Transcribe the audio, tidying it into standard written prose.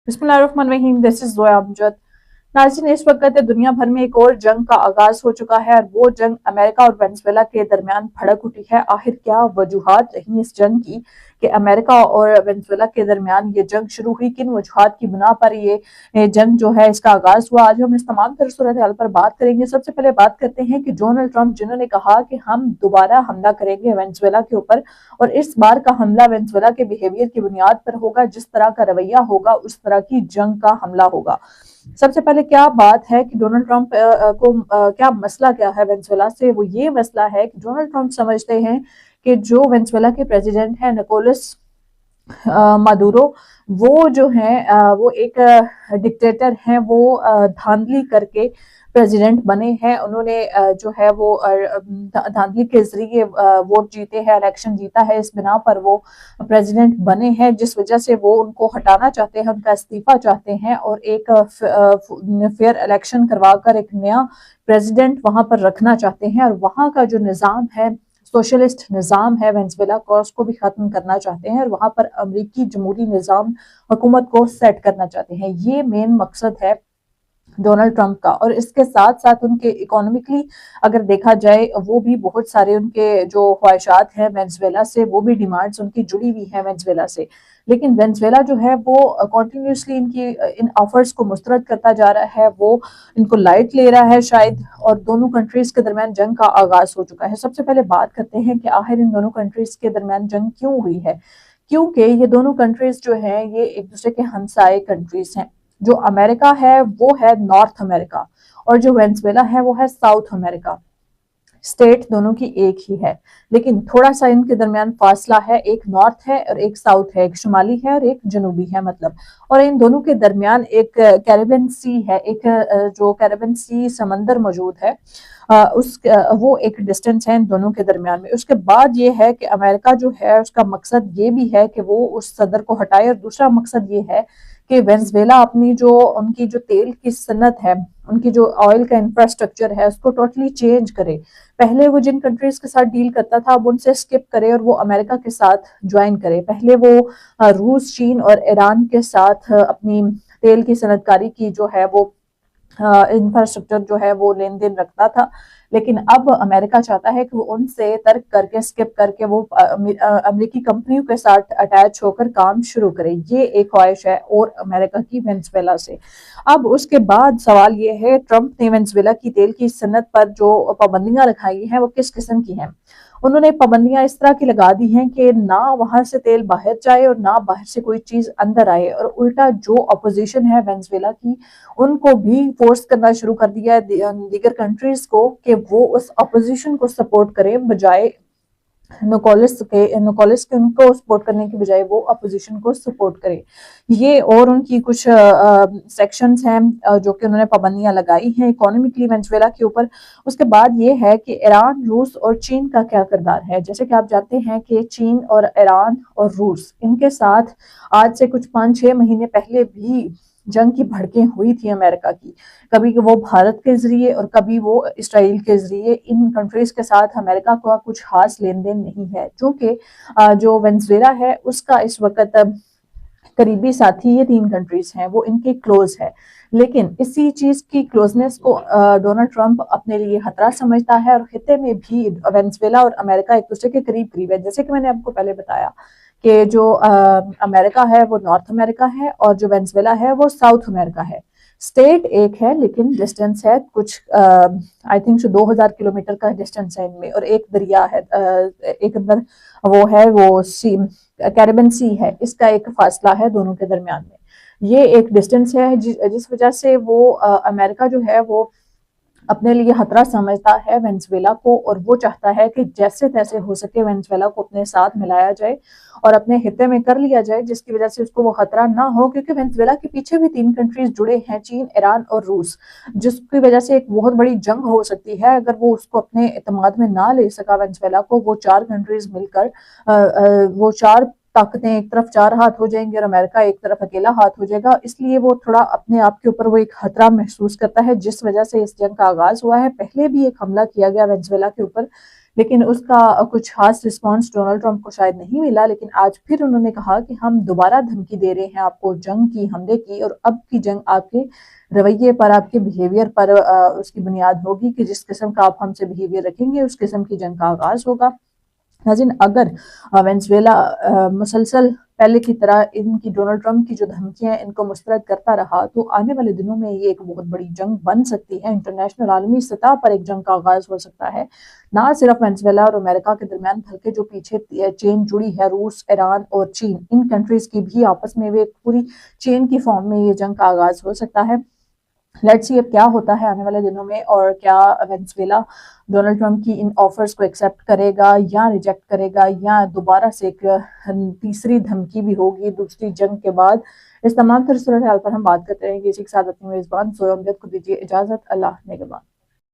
बिस्मिल्लाहिर्रहमानिर्रहीम। This is Zoya Amjad. नाज़रीन, इस वक्त दुनिया भर में एक और जंग का आगाज हो चुका है और वो जंग अमेरिका और वेनेजुएला के दरमियान भड़क उठी है। आखिर क्या वजूहात रही इस जंग की कि अमेरिका और वेनेजुएला के दरमियान ये जंग शुरू हुई, किन वजूहात की बिना पर ये जंग जो है इसका आगाज हुआ। आज हम इस तमाम तर सूरत हाल पर बात करेंगे। सबसे पहले बात करते हैं कि डोनाल्ड ट्रंप जिन्होंने कहा कि हम दोबारा हमला करेंगे वेनेजुएला के ऊपर, और इस बार का हमला वेनेजुएला के बिहेवियर की बुनियाद पर होगा, जिस तरह का रवैया होगा उस तरह की जंग का हमला होगा। सबसे पहले क्या बात है कि डोनाल्ड ट्रंप को क्या मसला क्या है वेनेजुएला से। वो ये मसला है कि डोनाल्ड ट्रंप समझते हैं कि जो वेनेजुएला के प्रेसिडेंट हैं निकोलस मादुरो, वो जो है वो एक डिक्टेटर हैं। वो धांधली करके प्रेसिडेंट बने हैं। उन्होंने जो है वो धांधली के जरिए वोट जीते हैं, इलेक्शन जीता है, इस बिना पर वो प्रेसिडेंट बने हैं, जिस वजह से वो उनको हटाना चाहते हैं, उनका इस्तीफा चाहते हैं और एक फेयर इलेक्शन करवाकर एक नया प्रेसिडेंट वहां पर रखना चाहते हैं। और वहां का जो निज़ाम है, सोशलिस्ट निज़ाम है वेनेजुएला का, उसको भी खत्म करना चाहते हैं और वहां पर अमरीकी जमहूरी निज़ाम हुकूमत को सेट करना चाहते हैं। ये मेन मकसद है डोनाल्ड ट्रंप का। और इसके साथ साथ उनके इकोनॉमिकली अगर देखा जाए, वो भी बहुत सारे उनके जो ख्वाहिशात हैं वेनेजुएला से, वो भी डिमांड्स उनकी जुड़ी हुई हैं वेनेजुएला से। लेकिन वेनेजुएला जो है वो कॉन्टिन्यूसली इन ऑफर्स को मुस्तरद करता जा रहा है, वो इनको लाइट ले रहा है शायद, और दोनों कंट्रीज के दरमियान जंग का आगाज हो चुका है। सबसे पहले बात करते हैं कि आखिर इन दोनों कंट्रीज के दरमियान जंग क्यों हुई है। क्योंकि ये दोनों कंट्रीज जो हैं ये एक दूसरे के हमसाए कंट्रीज हैं। जो अमेरिका है वो है नॉर्थ अमेरिका और जो वेनेजुएला है वो है साउथ अमेरिका। स्टेट दोनों की एक ही है, लेकिन थोड़ा सा इनके दरमियान फासला है। एक नॉर्थ है और एक साउथ है, एक शुमाली है और एक जनूबी है मतलब। और इन दोनों के दरमियान एक कैरिबियन सी है, एक जो कैरिबियन सी समंदर मौजूद है, वो एक डिस्टेंस है इन दोनों के दरमियान में। उसके बाद ये है कि अमेरिका जो है उसका मकसद ये भी है कि वो उस सदर को हटाए, और दूसरा मकसद ये है कि वेनेजुएला अपनी जो उनकी जो तेल की सनत है, उनकी जो ऑयल का इंफ्रास्ट्रक्चर है, उसको टोटली चेंज करे। पहले वो जिन कंट्रीज के साथ डील करता था अब उनसे स्किप करे और वो अमेरिका के साथ ज्वाइन करे। पहले वो रूस, चीन और ईरान के साथ अपनी तेल की सनतकारी की जो है वो इंफ्रास्ट्रक्चर जो है वो लेन देन रखता था। लेकिन अब अमेरिका चाहता है कि वो उनसे तर्क करके, स्किप करके वो अमेरिकी कंपनियों के साथ अटैच होकर काम शुरू करे। ये एक ख्वाहिश है और अमेरिका की वेनेजुएला से। अब उसके बाद सवाल ये है, ट्रंप ने वेनेजुएला की तेल की सनत पर जो पाबंदियां लगाई हैं वो किस किस्म की हैं। उन्होंने पाबंदियां इस तरह की लगा दी हैं कि ना वहां से तेल बाहर जाए और ना बाहर से कोई चीज अंदर आए, और उल्टा जो अपोजिशन है वेनेजुएला की उनको भी फोर्स करना शुरू कर दिया है दीगर कंट्रीज को कि वो उस अपोजिशन को सपोर्ट करें, बजाय निकोलस के उनको सपोर्ट करने की बजाय वो अपोजिशन को सपोर्ट करे। ये और उनकी कुछ सेक्शंस हैं जो कि उन्होंने पाबंदियां लगाई हैं इकोनॉमिकली वेनेजुएला के ऊपर। उसके बाद ये है कि ईरान, रूस और चीन का क्या किरदार है। जैसे कि आप जानते हैं कि चीन और ईरान और रूस, इनके साथ आज से कुछ 5-6 महीने पहले भी जंग की भड़कें हुई थी अमेरिका की। कभी वो भारत के जरिए और कभी वो इसराइल के जरिए। इन कंट्रीज के साथ अमेरिका का कुछ खास लेन देन नहीं है, क्योंकि जो वेनेजुएला है उसका इस वक्त करीबी साथी ये 3 कंट्रीज हैं, वो इनके क्लोज है। लेकिन इसी चीज की क्लोजनेस को डोनाल्ड ट्रंप अपने लिए खतरा समझता है, और खिते में भी वेनेजुएला और अमेरिका एक दूसरे के करीब करीब है। जैसे कि मैंने आपको पहले बताया कि जो अमेरिका है वो नॉर्थ अमेरिका है और जो वेनेजुएला है वो साउथ अमेरिका है। स्टेट एक है लेकिन डिस्टेंस है कुछ आई थिंक 2000 किलोमीटर का डिस्टेंस है इनमें, और एक दरिया है, एक अंदर वो है वो सी, कैरिबियन सी है, इसका एक फासला है दोनों के दरमियान में। ये एक डिस्टेंस है जिस वजह से वो अमेरिका जो है वो अपने लिए खतरा समझता है वेनेजुएला को, और वो चाहता है कि जैसे तैसे हो सके वेनेजुएला को अपने साथ मिलाया जाए और अपने हिस्से में कर लिया जाए, जिसकी वजह से उसको वो खतरा ना हो। क्योंकि वेनेजुएला के पीछे भी 3 कंट्रीज जुड़े हैं, चीन, ईरान और रूस, जिसकी वजह से एक बहुत बड़ी जंग हो सकती है अगर वो उसको अपने एतमाद में ना ले सका वेनेजुएला को। वो 4 कंट्रीज मिलकर वो 4 ताकतें एक तरफ 4 हाथ हो जाएंगी और अमेरिका एक तरफ अकेला हाथ हो जाएगा। इसलिए वो थोड़ा अपने आप के ऊपर वो एक खतरा महसूस करता है, जिस वजह से इस जंग का आगाज हुआ है। पहले भी एक हमला किया गया वेनेजुएला के ऊपर, لیکن اس کا کچھ خاص رسپانس ڈونلڈ ٹرمپ کو شاید نہیں ملا، لیکن آج پھر انہوں نے کہا کہ ہم دوبارہ دھمکی دے رہے ہیں آپ کو جنگ کی، حملے کی، اور اب کی جنگ آپ کے رویے پر، آپ کے بیہیویئر پر اس کی بنیاد ہوگی کہ جس قسم کا آپ ہم سے بیہیویئر رکھیں گے اس قسم کی جنگ کا آغاز ہوگا۔ ناظرین، اگر وینزویلا مسلسل پہلے کی طرح ان کی ڈونلڈ ٹرمپ کی جو دھمکیاں ہیں ان کو مسترد کرتا رہا تو آنے والے دنوں میں یہ ایک بہت بڑی جنگ بن سکتی ہے، انٹرنیشنل عالمی سطح پر ایک جنگ کا آغاز ہو سکتا ہے، نہ صرف وینزویلا اور امریکہ کے درمیان بلکہ جو پیچھے چین جڑی ہے، روس، ایران اور چین، ان کنٹریز کی بھی آپس میں ایک پوری چین کی فارم میں یہ جنگ کا آغاز ہو سکتا ہے۔ لیٹس سی اب کیا ہوتا ہے آنے والے دنوں میں، اور کیا وینزویلا ڈونلڈ ٹرمپ کی ان آفرز کو ایکسیپٹ کرے گا یا ریجیکٹ کرے گا، یا دوبارہ سے ایک تیسری دھمکی بھی ہوگی دوسری جنگ کے بعد۔ اس تمام تر صورتحال پر ہم بات کرتے ہیں کہ اسی کے ساتھ اپنی میزبان زویا امجد کو دیجیے اجازت۔ اللہ نگہبان۔